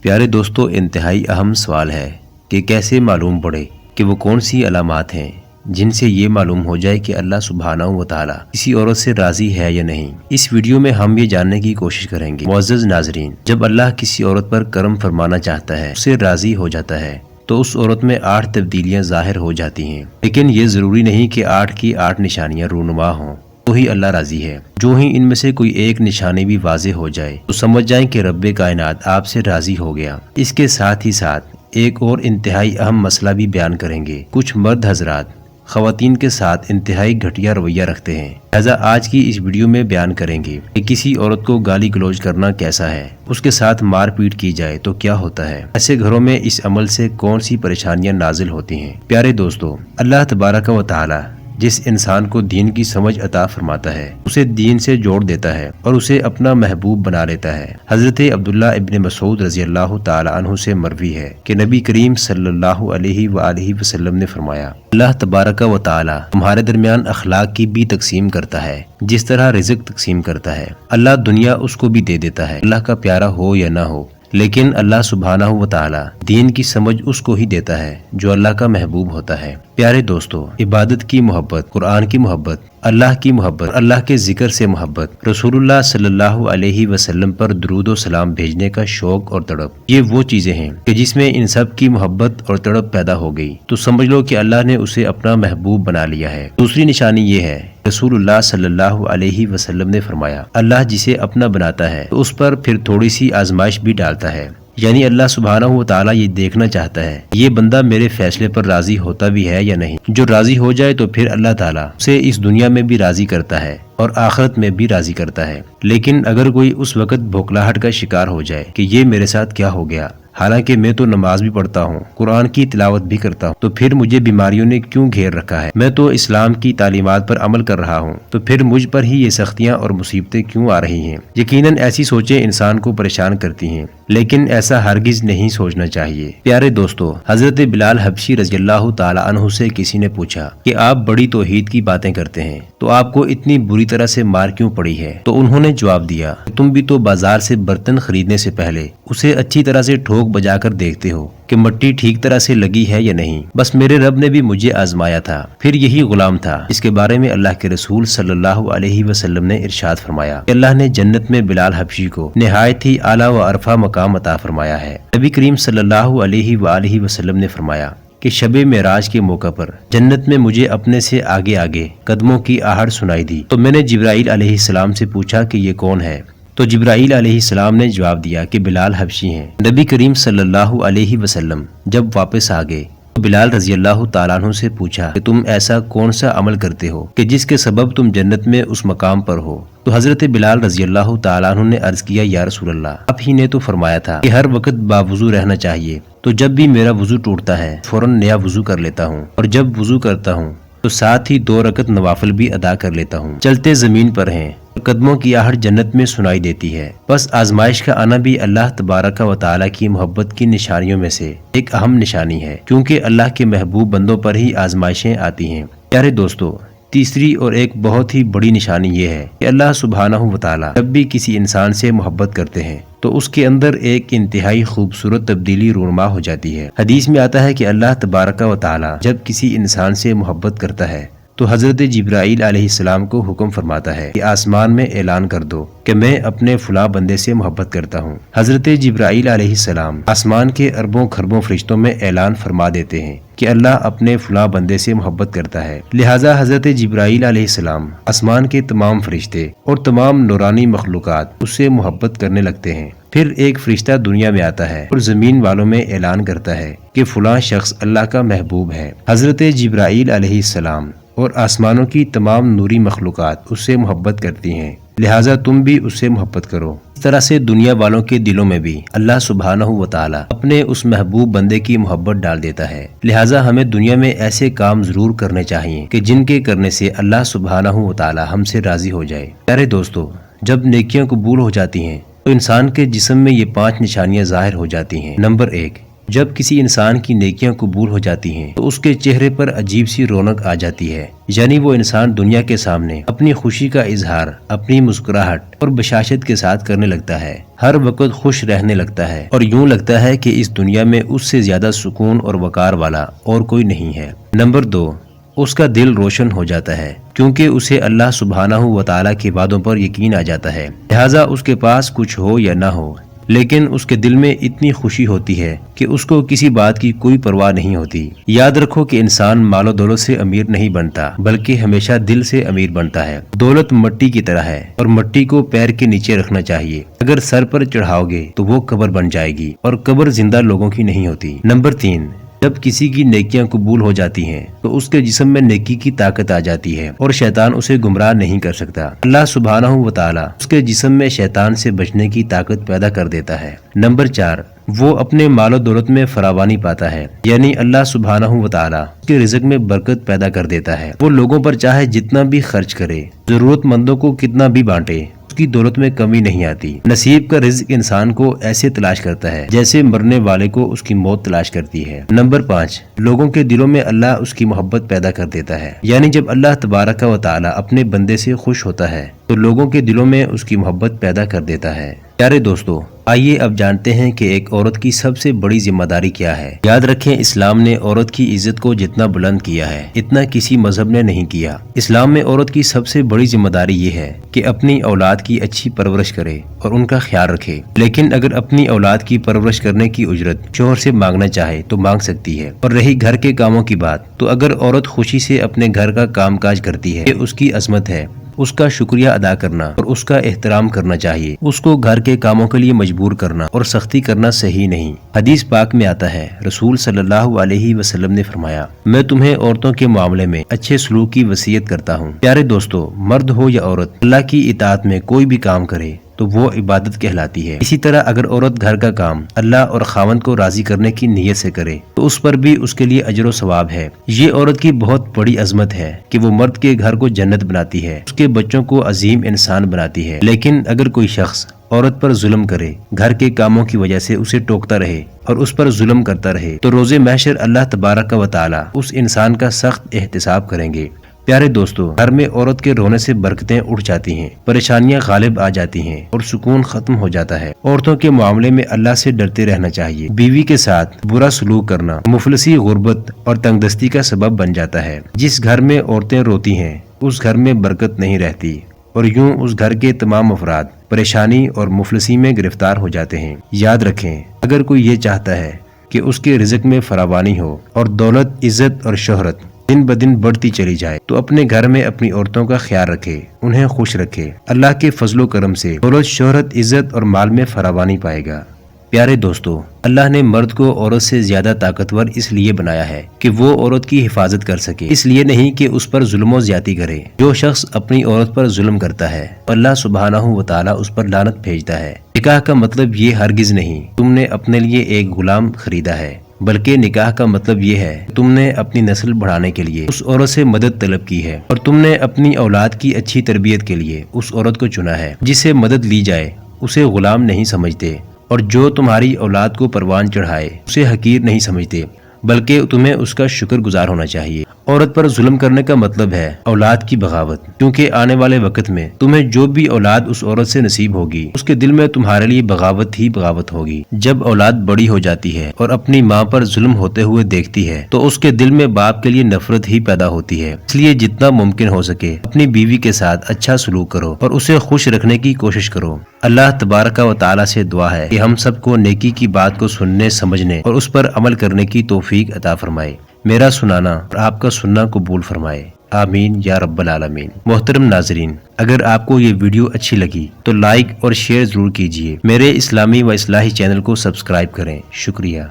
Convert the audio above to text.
پیارے دوستو، انتہائی اہم سوال ہے کہ کیسے معلوم پڑے کہ وہ کون سی علامات ہیں جن سے یہ معلوم ہو جائے کہ اللہ سبحانہ و تعالی کسی عورت سے راضی ہے یا نہیں۔ اس ویڈیو میں ہم یہ جاننے کی کوشش کریں گے معزز ناظرین، جب اللہ کسی عورت پر کرم فرمانا چاہتا ہے، اسے راضی ہو جاتا ہے تو اس عورت میں 8 تبدیلیاں ظاہر ہو جاتی ہیں، لیکن یہ ضروری نہیں کہ 8 کی 8 نشانیاں رونما ہوں تو ہی اللہ راضی ہے۔ جو ہی ان میں سے کوئی ایک نشانی بھی واضح ہو جائے تو سمجھ جائیں کہ رب کائنات آپ سے راضی ہو گیا۔ اس کے ساتھ ہی ساتھ ایک اور انتہائی اہم مسئلہ بھی بیان کریں گے۔ کچھ مرد حضرات خواتین کے ساتھ انتہائی گھٹیا رویہ رکھتے ہیں، لہذا آج کی اس ویڈیو میں بیان کریں گے کہ کسی عورت کو گالی گلوچ کرنا کیسا ہے، اس کے ساتھ مار پیٹ کی جائے تو کیا ہوتا ہے، ایسے گھروں میں اس عمل سے کون سی پریشانیاں نازل ہوتی ہیں۔ پیارے دوستو، اللہ تبارک و تعالی جس انسان کو دین کی سمجھ عطا فرماتا ہے اسے دین سے جوڑ دیتا ہے اور اسے اپنا محبوب بنا لیتا ہے۔ حضرت عبداللہ ابن مسعود رضی اللہ تعالی عنہ سے مروی ہے کہ نبی کریم صلی اللہ علیہ وآلہ وسلم نے فرمایا، اللہ تبارک و تعالی تمہارے درمیان اخلاق کی بھی تقسیم کرتا ہے جس طرح رزق تقسیم کرتا ہے۔ اللہ دنیا اس کو بھی دے دیتا ہے، اللہ کا پیارا ہو یا نہ ہو، لیکن اللہ سبحانہ و تعالی دین کی سمجھ اس کو ہی دیتا ہے جو اللہ کا محبوب ہوتا ہے۔ پیارے دوستو، عبادت کی محبت، قرآن کی محبت، اللہ کی محبت، اللہ کے ذکر سے محبت، رسول اللہ صلی اللہ علیہ وسلم پر درود و سلام بھیجنے کا شوق اور تڑپ، یہ وہ چیزیں ہیں کہ جس میں ان سب کی محبت اور تڑپ پیدا ہو گئی تو سمجھ لو کہ اللہ نے اسے اپنا محبوب بنا لیا ہے۔ دوسری نشانی یہ ہے، رسول اللہ صلی اللہ علیہ وسلم نے فرمایا، اللہ جسے اپنا بناتا ہے تو اس پر پھر تھوڑی سی آزمائش بھی ڈالتا ہے، یعنی اللہ سبحانہ و تعالیٰ یہ دیکھنا چاہتا ہے یہ بندہ میرے فیصلے پر راضی ہوتا بھی ہے یا نہیں۔ جو راضی ہو جائے تو پھر اللہ تعالیٰ اسے اس دنیا میں بھی راضی کرتا ہے اور آخرت میں بھی راضی کرتا ہے۔ لیکن اگر کوئی اس وقت بھوکلاہٹ کا شکار ہو جائے کہ یہ میرے ساتھ کیا ہو گیا، حالانکہ میں تو نماز بھی پڑھتا ہوں، قرآن کی تلاوت بھی کرتا ہوں، تو پھر مجھے بیماریوں نے کیوں گھیر رکھا ہے، میں تو اسلام کی تعلیمات پر عمل کر رہا ہوں، تو پھر مجھ پر ہی یہ سختیاں اور مصیبتیں کیوں آ رہی ہیں۔ یقیناً ایسی سوچیں انسان کو پریشان کرتی ہیں، لیکن ایسا ہرگز نہیں سوچنا چاہیے۔ پیارے دوستو، حضرت بلال حبشی رضی اللہ تعالی عنہ سے کسی نے پوچھا کہ آپ بڑی توحید کی باتیں کرتے ہیں تو آپ کو اتنی بری طرح سے مار کیوں پڑی ہے؟ تو انہوں نے جواب دیا، تم بھی تو بازار سے برتن خریدنے سے پہلے اسے اچھی طرح سے ٹھوک بجا کر دیکھتے ہو کہ مٹی ٹھیک طرح سے لگی ہے یا نہیں۔ بس میرے رب نے بھی مجھے آزمایا تھا، پھر یہی غلام تھا اس کے بارے میں اللہ کے رسول صلی اللہ علیہ وسلم نے ارشاد فرمایا کہ اللہ نے جنت میں بلال حبشی کو نہایت ہی اعلیٰ و عرفہ مقام عطا فرمایا ہے۔ نبی کریم صلی اللہ علیہ وآلہ وسلم نے فرمایا کہ شب معراج کے موقع پر جنت میں مجھے اپنے سے آگے آگے قدموں کی آہٹ سنائی دی تو میں نے جبرائیل علیہ السلام سے پوچھا کہ یہ کون ہے؟ تو جبرائیل علیہ السلام نے جواب دیا کہ بلال حبشی ہیں۔ نبی کریم صلی اللہ علیہ وسلم جب واپس آ گئے تو بلال رضی اللہ تعالیٰ عنہ سے پوچھا کہ تم ایسا کون سا عمل کرتے ہو کہ جس کے سبب تم جنت میں اس مقام پر ہو؟ تو حضرت بلال رضی اللہ تعالیٰ عنہ نے عرض کیا، یا رسول اللہ، آپ ہی نے تو فرمایا تھا کہ ہر وقت باوضو رہنا چاہیے، تو جب بھی میرا وضو ٹوٹتا ہے فوراً نیا وضو کر لیتا ہوں، اور جب وضو کرتا ہوں تو ساتھ ہی 2 رکعت نوافل بھی ادا کر لیتا ہوں۔ چلتے زمین پر ہیں، قدموں کی آہٹ جنت میں سنائی دیتی ہے۔ بس آزمائش کا آنا بھی اللہ تبارک و تعالیٰ کی محبت کی نشانیوں میں سے ایک اہم نشانی ہے، کیونکہ اللہ کے محبوب بندوں پر ہی آزمائشیں آتی ہیں۔ پیارے دوستو، تیسری اور ایک بہت ہی بڑی نشانی یہ ہے کہ اللہ سبحانہ و تعالیٰ جب بھی کسی انسان سے محبت کرتے ہیں تو اس کے اندر ایک انتہائی خوبصورت تبدیلی رونما ہو جاتی ہے۔ حدیث میں آتا ہے کہ اللہ تبارک و تعالیٰ جب کسی انسان سے محبت کرتا ہے تو حضرت جبرائیل علیہ السلام کو حکم فرماتا ہے کہ آسمان میں اعلان کر دو کہ میں اپنے فلاں بندے سے محبت کرتا ہوں۔ حضرت جبرائیل علیہ السلام آسمان کے اربوں خربوں فرشتوں میں اعلان فرما دیتے ہیں کہ اللہ اپنے فلاں بندے سے محبت کرتا ہے، لہٰذا حضرت جبرائیل علیہ السلام آسمان کے تمام فرشتے اور تمام نورانی مخلوقات اس سے محبت کرنے لگتے ہیں۔ پھر ایک فرشتہ دنیا میں آتا ہے اور زمین والوں میں اعلان کرتا ہے کہ فلاں شخص اللہ کا محبوب ہے۔ حضرت جبرائیل علیہ السلام اور آسمانوں کی تمام نوری مخلوقات اس سے محبت کرتی ہیں، لہٰذا تم بھی اس سے محبت کرو۔ اس طرح سے دنیا والوں کے دلوں میں بھی اللہ سبحانہ و تعالیٰ اپنے اس محبوب بندے کی محبت ڈال دیتا ہے، لہٰذا ہمیں دنیا میں ایسے کام ضرور کرنے چاہیے کہ جن کے کرنے سے اللہ سبحانہ و تعالیٰ ہم سے راضی ہو جائے۔ پیارے دوستو، جب نیکیاں قبول ہو جاتی ہیں تو انسان کے جسم میں یہ 5 نشانیاں ظاہر ہو جاتی ہیں۔ نمبر 1، جب کسی انسان کی نیکیاں قبول ہو جاتی ہیں تو اس کے چہرے پر عجیب سی رونق آ جاتی ہے، یعنی وہ انسان دنیا کے سامنے اپنی خوشی کا اظہار اپنی مسکراہٹ اور بشاشت کے ساتھ کرنے لگتا ہے، ہر وقت خوش رہنے لگتا ہے اور یوں لگتا ہے کہ اس دنیا میں اس سے زیادہ سکون اور وقار والا اور کوئی نہیں ہے۔ نمبر 2، اس کا دل روشن ہو جاتا ہے کیونکہ اسے اللہ سبحانہ و تعالیٰ کے وعدوں پر یقین آ جاتا ہے، لہٰذا اس کے پاس کچھ ہو یا نہ ہو لیکن اس کے دل میں اتنی خوشی ہوتی ہے کہ اس کو کسی بات کی کوئی پرواہ نہیں ہوتی۔ یاد رکھو کہ انسان مال و دولت سے امیر نہیں بنتا بلکہ ہمیشہ دل سے امیر بنتا ہے۔ دولت مٹی کی طرح ہے اور مٹی کو پیر کے نیچے رکھنا چاہیے، اگر سر پر چڑھاؤ گے تو وہ قبر بن جائے گی اور قبر زندہ لوگوں کی نہیں ہوتی۔ نمبر 3، جب کسی کی نیکیاں قبول ہو جاتی ہیں تو اس کے جسم میں نیکی کی طاقت آ جاتی ہے اور شیطان اسے گمراہ نہیں کر سکتا۔ اللہ سبحانہ و تعالیٰ اس کے جسم میں شیطان سے بچنے کی طاقت پیدا کر دیتا ہے۔ نمبر 4، وہ اپنے مال و دولت میں فراوانی پاتا ہے، یعنی اللہ سبحانہ و تعالیٰ اس کے رزق میں برکت پیدا کر دیتا ہے۔ وہ لوگوں پر چاہے جتنا بھی خرچ کرے، ضرورت مندوں کو کتنا بھی بانٹے، اس کی دولت میں کمی نہیں آتی۔ نصیب کا رزق انسان کو ایسے تلاش کرتا ہے جیسے مرنے والے کو اس کی موت تلاش کرتی ہے۔ نمبر 5، لوگوں کے دلوں میں اللہ اس کی محبت پیدا کر دیتا ہے، یعنی جب اللہ تبارک و تعالی اپنے بندے سے خوش ہوتا ہے تو لوگوں کے دلوں میں اس کی محبت پیدا کر دیتا ہے۔ پیارے دوستو، آئیے اب جانتے ہیں کہ ایک عورت کی سب سے بڑی ذمہ داری کیا ہے۔ یاد رکھیں، اسلام نے عورت کی عزت کو جتنا بلند کیا ہے اتنا کسی مذہب نے نہیں کیا۔ اسلام میں عورت کی سب سے بڑی ذمہ داری یہ ہے کہ اپنی اولاد کی اچھی پرورش کرے اور ان کا خیال رکھے، لیکن اگر اپنی اولاد کی پرورش کرنے کی اجرت شوہر سے مانگنا چاہے تو مانگ سکتی ہے۔ اور رہی گھر کے کاموں کی بات، تو اگر عورت خوشی سے اپنے گھر کا کام کاج کرتی ہے، یہ اس کی عظمت ہے، اس کا شکریہ ادا کرنا اور اس کا احترام کرنا چاہیے۔ اس کو گھر کے کاموں کے لیے مجبور کرنا اور سختی کرنا صحیح نہیں۔ حدیث پاک میں آتا ہے، رسول صلی اللہ علیہ وسلم نے فرمایا، میں تمہیں عورتوں کے معاملے میں اچھے سلوک کی وصیت کرتا ہوں۔ پیارے دوستو، مرد ہو یا عورت، اللہ کی اطاعت میں کوئی بھی کام کرے تو وہ عبادت کہلاتی ہے۔ اسی طرح اگر عورت گھر کا کام اللہ اور خاوند کو راضی کرنے کی نیت سے کرے تو اس پر بھی اس کے لیے اجر و ثواب ہے۔ یہ عورت کی بہت بڑی عظمت ہے کہ وہ مرد کے گھر کو جنت بناتی ہے، اس کے بچوں کو عظیم انسان بناتی ہے۔ لیکن اگر کوئی شخص عورت پر ظلم کرے، گھر کے کاموں کی وجہ سے اسے ٹوکتا رہے اور اس پر ظلم کرتا رہے، تو روز محشر اللہ تبارک و تعالی اس انسان کا سخت احتساب کریں گے۔ پیارے دوستو، گھر میں عورت کے رونے سے برکتیں اٹھ جاتی ہیں، پریشانیاں غالب آ جاتی ہیں اور سکون ختم ہو جاتا ہے۔ عورتوں کے معاملے میں اللہ سے ڈرتے رہنا چاہیے۔ بیوی کے ساتھ برا سلوک کرنا مفلسی، غربت اور تنگدستی کا سبب بن جاتا ہے۔ جس گھر میں عورتیں روتی ہیں اس گھر میں برکت نہیں رہتی اور یوں اس گھر کے تمام افراد پریشانی اور مفلسی میں گرفتار ہو جاتے ہیں۔ یاد رکھیں، اگر کوئی یہ چاہتا ہے کہ اس کے رزق میں فراوانی ہو اور دولت، عزت اور شہرت دن بدن بڑھتی چلی جائے، تو اپنے گھر میں اپنی عورتوں کا خیال رکھے، انہیں خوش رکھے۔ اللہ کے فضل و کرم سے دولت، شہرت، عزت اور مال میں فراوانی پائے گا۔ پیارے دوستو، اللہ نے مرد کو عورت سے زیادہ طاقتور اس لیے بنایا ہے کہ وہ عورت کی حفاظت کر سکے، اس لیے نہیں کہ اس پر ظلم و زیادتی کرے۔ جو شخص اپنی عورت پر ظلم کرتا ہے اللہ سبحانہ و تعالیٰ اس پر لعنت بھیجتا ہے۔ نکاح کا مطلب یہ ہرگز نہیں تم نے اپنے لیے ایک غلام خریدا ہے، بلکہ نکاح کا مطلب یہ ہے تم نے اپنی نسل بڑھانے کے لیے اس عورت سے مدد طلب کی ہے اور تم نے اپنی اولاد کی اچھی تربیت کے لیے اس عورت کو چنا ہے۔ جس سے مدد لی جائے اسے غلام نہیں سمجھتے، اور جو تمہاری اولاد کو پروان چڑھائے اسے حقیر نہیں سمجھتے، بلکہ تمہیں اس کا شکر گزار ہونا چاہیے۔ عورت پر ظلم کرنے کا مطلب ہے اولاد کی بغاوت، کیونکہ آنے والے وقت میں تمہیں جو بھی اولاد اس عورت سے نصیب ہوگی اس کے دل میں تمہارے لیے بغاوت ہی بغاوت ہوگی۔ جب اولاد بڑی ہو جاتی ہے اور اپنی ماں پر ظلم ہوتے ہوئے دیکھتی ہے تو اس کے دل میں باپ کے لیے نفرت ہی پیدا ہوتی ہے۔ اس لیے جتنا ممکن ہو سکے اپنی بیوی کے ساتھ اچھا سلوک کرو اور اسے خوش رکھنے کی کوشش کرو۔ اللہ تبارک و تعالی سے دعا ہے کہ ہم سب کو نیکی کی بات کو سننے، سمجھنے اور اس پر عمل کرنے کی توفیق عطا فرمائے۔ میرا سنانا اور آپ کا سننا قبول فرمائے، آمین یا رب العالمین۔ محترم ناظرین، اگر آپ کو یہ ویڈیو اچھی لگی تو لائک اور شیئر ضرور کیجیے۔ میرے اسلامی و اصلاحی چینل کو سبسکرائب کریں۔ شکریہ۔